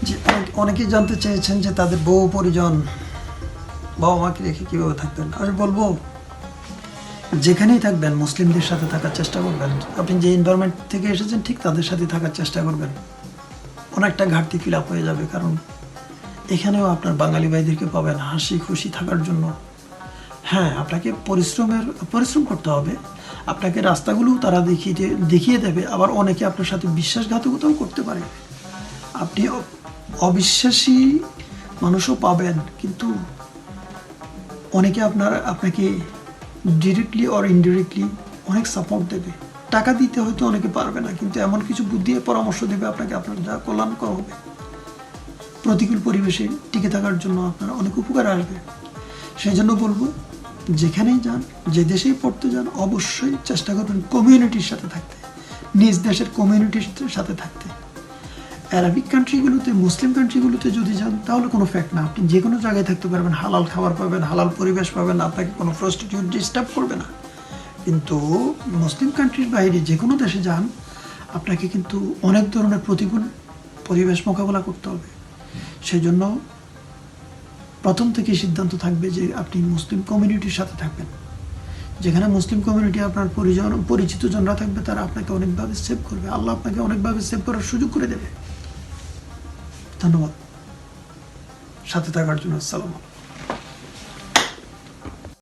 যে অনেকেই জানতে চেয়েছেন যে তাদের বউ পরিজন বাবা মাকে রেখে কীভাবে থাকবেন। আমি বলবো যেখানেই থাকবেন মুসলিমদের সাথে থাকার চেষ্টা করবেন। আপনি যে এনভায়রনমেন্ট থেকে এসেছেন ঠিক তাদের সাথে থাকার চেষ্টা করবেন। অনেকটা ঘাটতি ফিল আপ হয়ে যাবে, কারণ এখানেও আপনার বাঙালি ভাইদেরকে পাবেন হাসি খুশি থাকার জন্য। হ্যাঁ, আপনাকে পরিশ্রম করতে হবে, আপনাকে রাস্তাগুলোও তারা দেখিয়ে দেবে। আবার অনেকে আপনার সাথে বিশ্বাসঘাতকতাও করতে পারে। আপনি অবিশ্বাসী মানুষও পাবেন, কিন্তু অনেকে আপনাকে ডিরেক্টলি অর ইনডিরেক্টলি অনেক সাপোর্ট দেবে। টাকা দিতে হয়তো অনেকে পারবে না, কিন্তু এমন কিছু বুদ্ধি পরামর্শ দেবে আপনাকে, আপনার যা কল্যাণকর হবে। প্রতিকূল পরিবেশে টিকে থাকার জন্য আপনার অনেক উপকার আসবে। সেই জন্য বলবো, যেখানেই যান, যে দেশেই পড়তে যান, অবশ্যই চেষ্টা করবেন কমিউনিটির সাথে থাকতে, নিজ দেশের কমিউনিটির সাথে থাকতে। অ্যারাবিক কান্ট্রিগুলোতে, মুসলিম কান্ট্রিগুলোতে যদি যান তাহলে কোনো ফ্যাক্ট না, আপনি যে কোনো জায়গায় থাকতে পারবেন, হালাল খাবার পাবেন, হালাল পরিবেশ পাবেন, আপনাকে কোনো প্রস্টিটিউট ডিস্টার্ব করবে না। কিন্তু মুসলিম কান্ট্রির বাইরে যে কোনো দেশে যান, আপনাকে কিন্তু অনেক ধরনের প্রতিকূল পরিবেশ মোকাবেলা করতে হবে। সেই জন্য প্রথম থেকে সিদ্ধান্ত থাকবে যে আপনি মুসলিম কমিউনিটির সাথে থাকবেন। যেখানে মুসলিম কমিউনিটি আপনার পরিচিত জনরা থাকবে, তারা আপনাকে অনেকভাবে সেভ করবে। আল্লাহ আপনাকে অনেকভাবে সেভ করার সুযোগ করে দেবে। ধন্যবাদ সাথে থাকার জন্য। আসসালামু আলাইকুম।